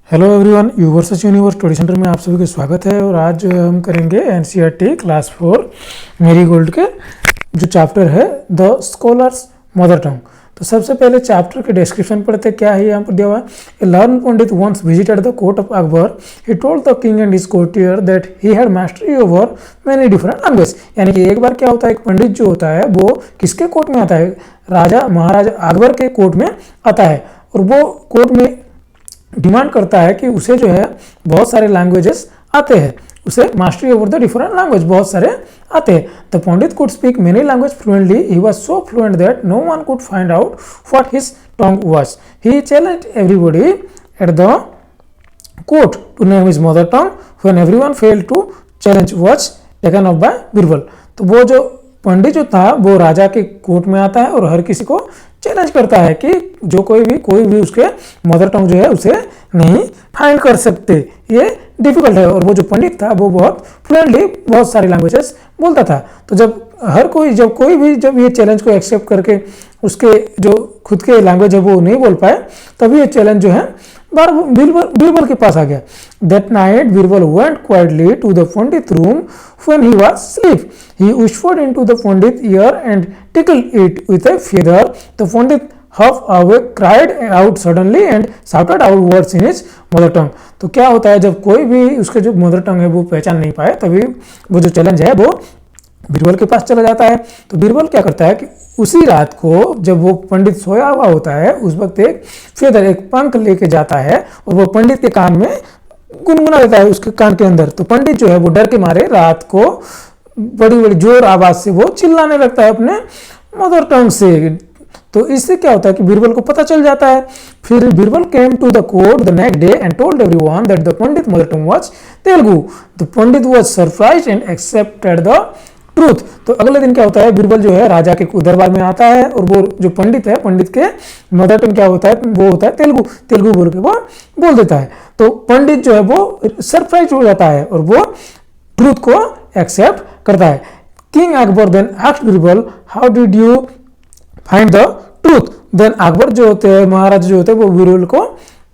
Hello everyone, यूवर्सेस universe study centre में आप सभी का स्वागत है। और आज जो है हम करेंगे एनसीईआरटी क्लास 4 मेरीगोल्ड के जो चैप्टर है द स्कॉलर्स मदर टंग। तो सबसे पहले चैप्टर के डिस्क्रिप्शन पढ़ते क्या है यहाँ पर दिया हुआ है। A learn pandit once visited the court of Akbar, he told the king and his courtier that he had mastery over many different language. यानी कि एक बार क्या होता है, एक पंडित जो होता है वो किसके कोर्ट में आता है, राजा महाराजा अकबर के कोर्ट में आता है। और वो कोर्ट में डिमांड करता है कि उसे जो है बहुत सारे लैंग्वेजेस आते हैं, उसे mastery over the different language बहुत सारे आते हैं। The pandit could speak many language fluently, he was so fluent that no one could find out what his tongue was. He challenged everybody at the court to name his mother tongue when everyone failed to challenge was taken up by Birbal. तो वो जो पंडित जो था वो राजा के court में आता है और हर किसी को चैलेंज करता है कि जो कोई भी उसके मदर टंग जो है उसे नहीं फाइंड कर सकते, ये डिफिकल्ट है। और वो जो पंडित था वो बहुत फ्लुएंटली बहुत सारी लैंग्वेजेस बोलता था। तो जब कोई ये चैलेंज को एक्सेप्ट करके उसके जो खुद के लैंग्वेज है वो नहीं बोल पाए, तभी ये चैलेंज जो है बीरबल के पास आ गया। That night Birbal went quietly to the Pandit room when he was asleep. He whispered into the Pandit ear and tickled it with a feather. The Pandit half awake cried out suddenly and shouted out words in his mother tongue. तो क्या होता है, जब कोई भी उसके जो mother tongue है वो पहचान नहीं पाए, तभी वो जो चैलेंज है वो बीरबल के पास चला जाता है। तो बीरबल क्या करता है कि उसी रात को जब वो पंडित सोया हुआ होता है उस वक्त एक फेदर, एक पंख लेके जाता है और वो पंडित के कान में गुनगुना देता है उसके कान के अंदर। तो पंडित जो है वो डर के मारे रात को बड़ी बड़ी जोर आवाज से वो चिल्लाने लगता है अपने मदर टंग से। तो इससे क्या होता है कि बीरबल को पता चल जाता है। फिर Birbal came to the court the next day and told everyone that the pandit mother tongue was Telugu. The pandit was surprised and accepted the truth. तो अगले दिन क्या होता है, बीरबल जो है राजा के दरबार में आता है और वो जो पंडित है, पंडित के मदर टंग क्या होता है, वो होता है तेलुगु बोल के वो बोल देता है। तो पंडित जो है वो सरप्राइज हो जाता है और वो ट्रूथ को एक्सेप्ट करता है। King Akbar then asked Birbal how did you find the truth. Then Akbar जो होते हैं, महाराज जो होते हैं, वो बीरबल को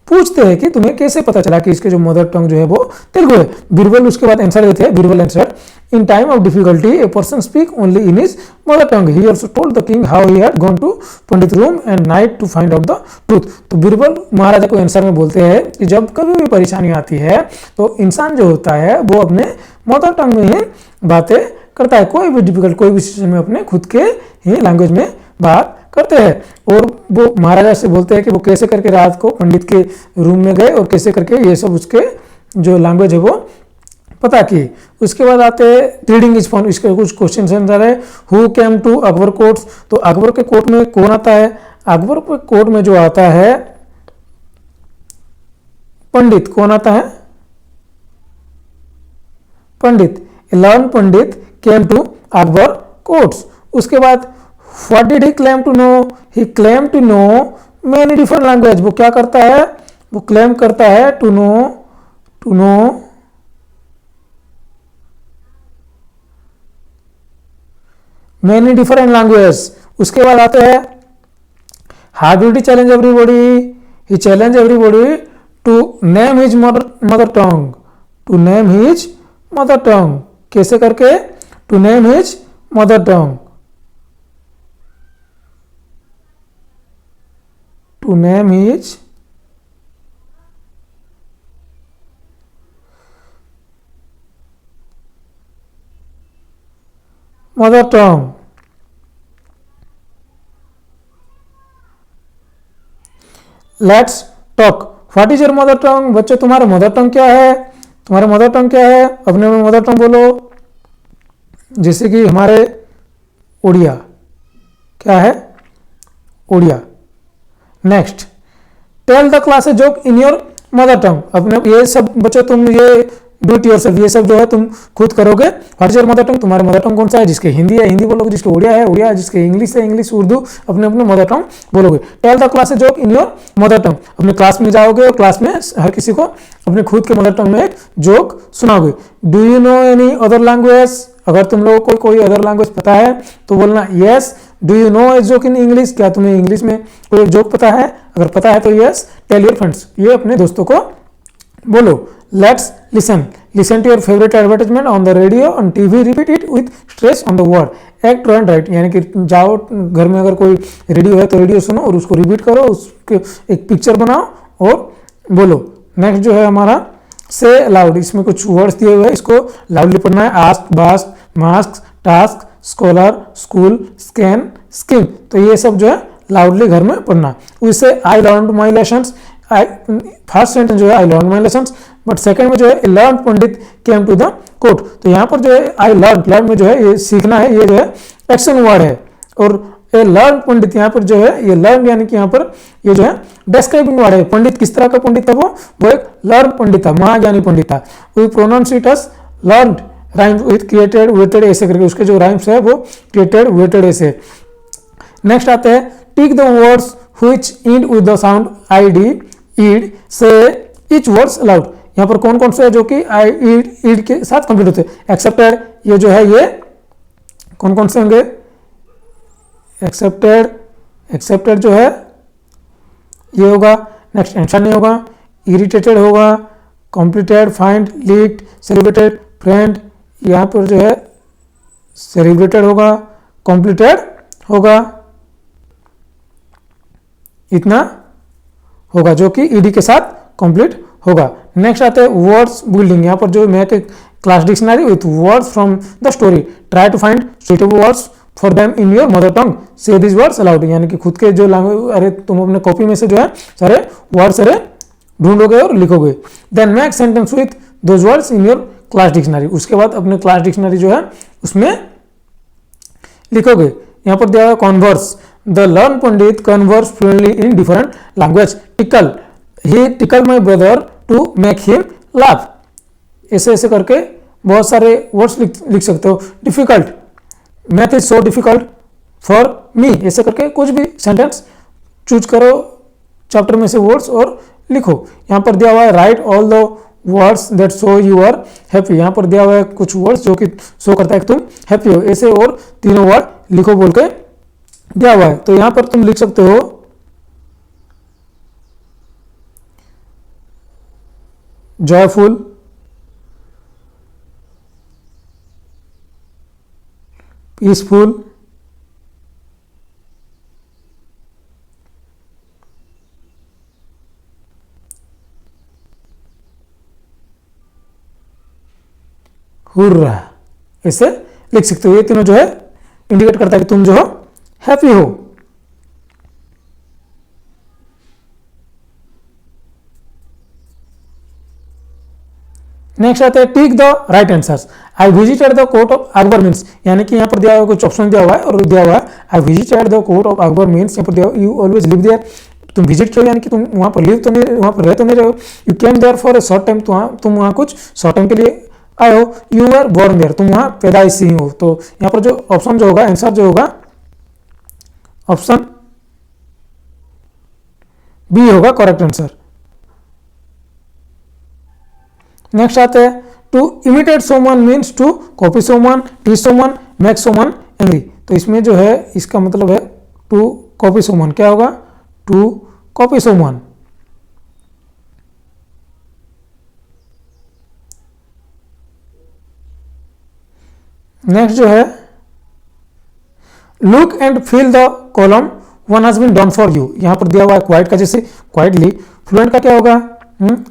पूछते हैं कि तुम्हें कैसे पता चला कि इसके जो मदर टंग जो है वो तेलुगु है। बीरबल उसके बाद आंसर देते हैं। Birbal answer in time of difficulty a person speak only in his mother tongue. He also told the king how he had gone to pandit room and night to find out the truth. तो बीरबल महाराजा को answer में बोलते हैं कि जब कभी भी परेशानी आती है तो इंसान जो होता है वो अपने मदर टंग में ही बातें करता है। कोई भी डिफिकल्ट कोई भी सिचुएशन में अपने खुद के ही लैंग्वेज में बात करते हैं। और वो महाराजा से बोलते हैं कि वो कैसे करके रात को पंडित के रूम में गए और कैसे करके ये सब उसके जो लैंग्वेज है वो पता की। उसके बाद आते हैं रीडिंग इज फन। इसके कुछ क्वेश्चन आंसर है। Who came to Akbar courts. तो अकबर के कोर्ट में कौन आता है, अकबर के कोर्ट में जो आता है पंडित। कौन आता है, pandit. Learn pandit came to Akbar courts. उसके बाद What did he claim to know? He claimed to know many different language. वो क्या करता है, वो क्लेम करता है to know many different languages. उसके बाद आते हैं how did he challenge everybody? He challenged everybody to name his mother tongue. To name his mother tongue. कैसे करके, to name his mother tongue. To name his mother tongue. Let's talk. What is your mother tongue? बच्चों तुम्हारा mother tongue क्या है, तुम्हारा mother tongue क्या है, अपने में मदर टंग बोलो। जैसे कि हमारे उड़िया क्या है, Odia. Next, tell the class a joke in your mother tongue. अपने ये सब बच्चों तुम ये डू इट योरसेल्फ, ये सब जो है तुम खुद करोगे। व्हाट इज योर मदर टंग, तुम्हारा मदर टंग कौन सा है, जिसके हिंदी है हिंदी बोलोगे, जिसके उड़िया है उड़िया, जिसके इंग्लिश है इंग्लिश, उर्दू, अपने अपने मदर टंग बोलोगे। Tell the class a joke in your mother tongue. अपने क्लास में जाओगे और क्लास में हर किसी को अपने खुद के मदर टंग में एक जोक सुनाओगे। Do you know any other language. अगर तुम लोगों को कोई अदर लैंग्वेज पता है तो बोलना yes. Do you no A joke in English. क्या तुम्हें इंग्लिश में कोई जोक पता है, अगर पता है तो यस। टेल योर फ्रेंड्स, ये अपने दोस्तों को बोलो let's listen, listen to your favourite advertisement on the radio on TV, repeat it with stress on the word. Act and write, यानी कि जाओ घर में अगर कोई रेडियो है तो रेडियो सुनो और उसको रिपीट करो, उसके एक पिक्चर बनाओ और बोलो। नेक्स्ट जो है हमारा से लाउड, इसमें कुछ वर्ड्स दिए हुए हैं, इसको लाउडली पढ़ना है। Ask, bask, mask, task, scholar, school, scan, scheme, तो ये सब जो है लाउडली घर में पढ़ना। उससे I learn my lessons, first sentence जो है I learn my lessons, but second में जो है learn pandit came to the court, तो यहाँ पर जो है आई लर्न, लर्न में जो है ये सीखना है, ये जो है एक्शन वर्ड है। और ये लर्न पंडित यहाँ पर जो है ये लर्न यानी कि यहाँ पर ये जो है डिस्क्राइबिंग वर्ड है। पंडित किस तरह का पंडित था, वो एक लर्न पंडित था, महाज्ञानी पंडित था। We pronounce it as learn, rhyme with created weighted ऐसे करके, उसके जो राइम्स है वो क्रिएटेड वेटेड ऐसे। नेक्स्ट आते हैं tick the words which end with the sound I D ed, say each words allowed, यहाँ पर कौन कौन से है जो कि आई ईड के साथ कंप्लीट होते हैं। एक्सेप्टेड, ये जो है ये कौन कौन से होंगे, एक्सेप्टेड, एक्सेप्टेड जो है ये होगा। नेक्स्ट एंसर नहीं होगा, इरिटेटेड होगा, completed, find, leaked, celebrated, friend, यहाँ पर जो है सेलिब्रेटेड होगा, कॉम्प्लीटेड होगा, इतना होगा जो कि ईडी के साथ कंप्लीट होगा। नेक्स्ट आते हैं वर्ड्स बिल्डिंग, यहाँ पर जो make a class dictionary with words from the story, try to find suitable words for them in your mother tongue, say this words allowed, यानी कि खुद के जो लैंग्वेज, अरे तुम अपने कॉपी में से जो है सारे वर्ड सारे ढूंढोगे और लिखोगे। Then make sentence with those words in your class dictionary, उसके बाद अपने क्लास डिक्शनरी जो है उसमें लिखोगे। यहाँ पर दिया हुआ converse, the learn pandit converse fluently in different language. Tickle, he tickle my brother to make him laugh, ऐसे ऐसे करके बहुत सारे वर्ड्स लिख सकते हो। Difficult, math is so difficult for me, ऐसे करके कुछ भी सेंटेंस चूज करो चैप्टर में से वर्ड्स और लिखो। यहाँ पर दिया हुआ है write all the words that show you are happy, यहाँ पर दिया हुआ है कुछ वर्ड्स जो कि शो करता है कि तुम हैप्पी हो, ऐसे और तीनों वर्ड लिखो बोल के दिया हुआ है। तो यहाँ पर तुम लिख सकते हो जॉयफुल, पीसफुल, हुर्रा, ऐसे लिख सकते हो। ये तीनों जो है इंडिकेट करता है कि तुम जो हो हैप्पी हो। नेक्स्ट आता है tick the right answers. I visited the court of Akbar means, यानी कि यहाँ पर दिया हुआ कुछ ऑप्शन दिया हुआ है और दिया हुआ है I visited the court of Akbar means, यहाँ पर दिया यू ऑलवेज लिव देयर, तुम विजिट करो यानी कि तुम वहाँ पर लिव तो नहीं, वहाँ पर रह तो नहीं रहे हो। You came there for a short time, तुम वहाँ कुछ शॉर्ट टाइम के लिए आए हो। यू आर बोर्न देयर, तुम वहाँ पैदाइशी हो। तो यहाँ पर जो ऑप्शन जो होगा, आंसर जो होगा ऑप्शन बी होगा करेक्ट आंसर। नेक्स्ट आते हैं to imitate someone means to copy someone, teach someone, make someone angry, तो इसमें जो है इसका मतलब है टू कॉपी सोमन, क्या होगा टू कॉपी सोमन। नेक्स्ट जो है look and fill the column one has been done for you, यहाँ पर दिया हुआ है क्वाइट का, जैसे क्वाइटली, फ्लुएंट का क्या होगा,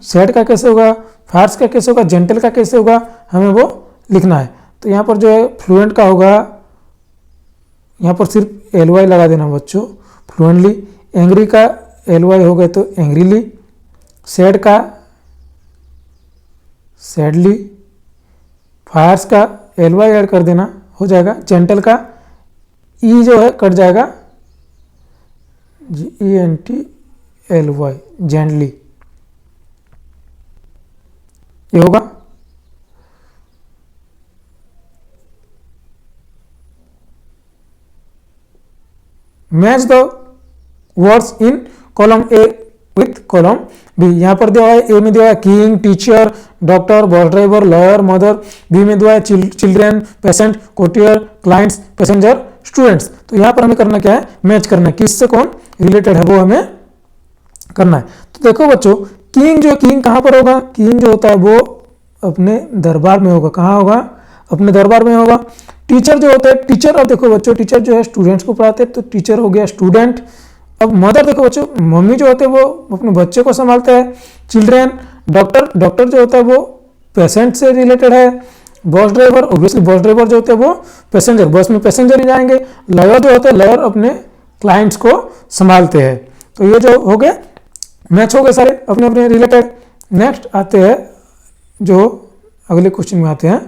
सैड का कैसे होगा, फार्स का कैसे होगा, जेंटल का कैसे होगा, हमें वो लिखना है। तो यहाँ पर जो है फ्लुएंट का होगा, यहाँ पर सिर्फ एल वाई लगा देना बच्चों, फ्लुएंटली। एंग्री का एल वाई हो गए तो एंग्रीली, सैड का सैडली, फायर्स का एल वाई ऐड कर देना हो जाएगा, जेंटल का ई जो है कट जाएगा, GENTLY जेंटली, ये होगा। Match the words in column A with column B, यहाँ पर दिया हुआ है ए में दिया हुआ है king, teacher, doctor, bus driver, lawyer, mother, B में दिया है children, patient, courtier, clients, passenger, students. तो यहाँ पर हमें करना क्या है, मैच करना है, किससे कौन रिलेटेड है वो हमें करना है। तो देखो बच्चों किंग जो किंग कहाँ पर होगा, किंग जो होता है वो अपने दरबार में होगा। कहाँ होगा, अपने दरबार में होगा। टीचर जो होता है, टीचर, अब देखो बच्चों टीचर जो है स्टूडेंट्स को पढ़ाते हैं तो टीचर हो गया स्टूडेंट। अब मदर देखो बच्चों, मम्मी जो होते हैं वो अपने बच्चे को संभालते हैं। चिल्ड्रेन, डॉक्टर, डॉक्टर जो होता है वो पेशेंट से रिलेटेड है। Bus driver, obviously bus driver जो होते हैं वो पैसेंजर, बस में पैसेंजर ही जाएंगे। लॉयर जो होते हैं, लॉयर अपने क्लाइंट्स को संभालते हैं। तो ये जो हो गए मैच हो गए सारे अपने अपने रिलेटेड। नेक्स्ट आते हैं जो अगले क्वेश्चन में आते हैं,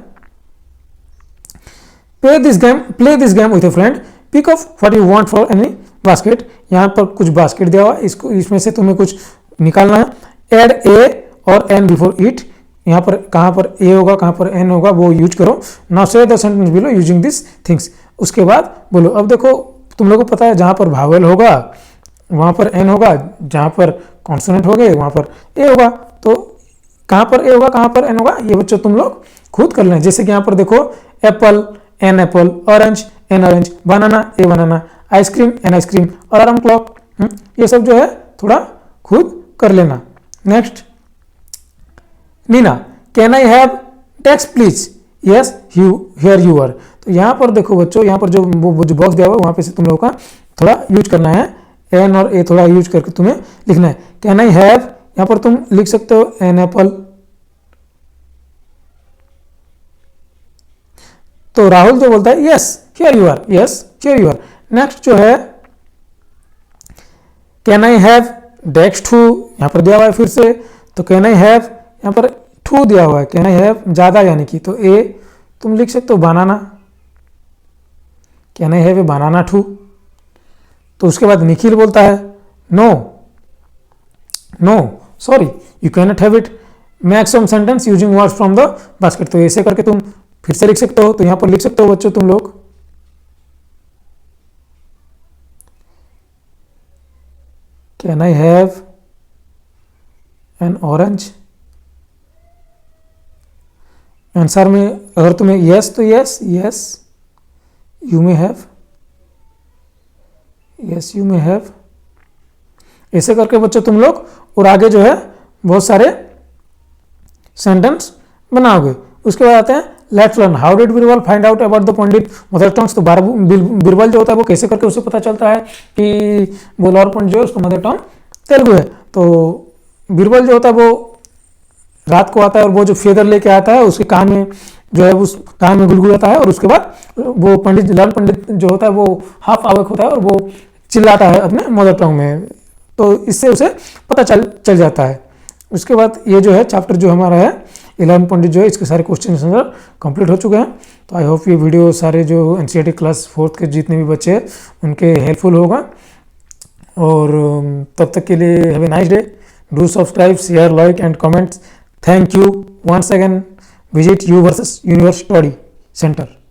play this game with a friend, pick off what you want for any basket. यहाँ पर कुछ बास्केट दिया हुआ, इसको इसमें से तुम्हें कुछ निकालना है। एड ए और एन बिफोर इट, यहाँ पर कहाँ पर ए होगा कहाँ पर एन होगा वो यूज करो। नाउ से the sentence below using this things, उसके बाद बोलो। अब देखो तुम लोगों को पता है जहाँ पर भावेल होगा वहाँ पर एन होगा, जहाँ पर कॉन्सोनेंट हो गए वहाँ पर ए होगा। तो कहाँ पर ए होगा कहाँ पर एन होगा ये बच्चों तुम लोग खुद कर लें। जैसे कि यहाँ पर देखो apple, an apple, orange, an orange, banana, a banana, ice cream, an ice cream, alarm clock, ये सब जो है थोड़ा खुद कर लेना। Next, Neena, can I have text please, yes here you are. तो यहाँ पर देखो बच्चों, यहाँ पर जो बॉक्स दिया हुआ है वहाँ पे से तुम लोगों का थोड़ा यूज करना है, एन और ए थोड़ा यूज करके तुम्हें लिखना है। कैन आई हैव, यहाँ पर तुम लिख सकते हो एन एप्पल। तो राहुल जो बोलता है yes here you are, yes here you are. Next जो है can I have desk too, यहाँ पर दिया हुआ है फिर से। तो कैन आई हैव, यहाँ पर टू दिया हुआ है, कैन आई हैव ज्यादा यानी कि, तो ए तुम लिख सकते हो banana, can I have a banana too. तो उसके बाद निखिल बोलता है no no sorry you can not have it, make some sentence using words from the basket. तो ऐसे करके तुम फिर से लिख सकते हो। तो यहां पर लिख सकते हो बच्चों तुम लोग can I have an orange. Answer में अगर तुम्हें यस तो yes, yes you may have, yes you may have. ऐसे करके बच्चों तुम लोग और आगे जो है बहुत सारे सेंटेंस बनाओगे। उसके बाद आते हैं let's learn how did Birbal find out about the pandit mother tongues. तो बीरबल जो होता है वो कैसे करके उसे पता चलता है कि वो लॉर पंडित जो है उसका मदर टंग तेलुगु है। तो बीरबल जो होता है वो रात को आता है और वो जो फेदर लेके आता है उसके कान में जो है उस कान में गुलगुलाता है और उसके बाद वो पंडित लाल पंडित जो होता है वो हाफ आवक होता है और वो चिल्लाता है अपने मदर टंग में। तो इससे उसे पता चल जाता है। उसके बाद ये जो है चैप्टर जो हमारा है 11 पंडित जो है इसके सारे क्वेश्चन आंसर कंप्लीट हो चुके हैं। तो आई होप ये वीडियो सारे जो एनसीईआरटी क्लास 4th के जितने भी बच्चे हैं उनके हेल्पफुल होगा। और तब तक के लिए have a nice day. Do subscribe, share, like and comments. Thank you once again. Visit you versus universe study centre.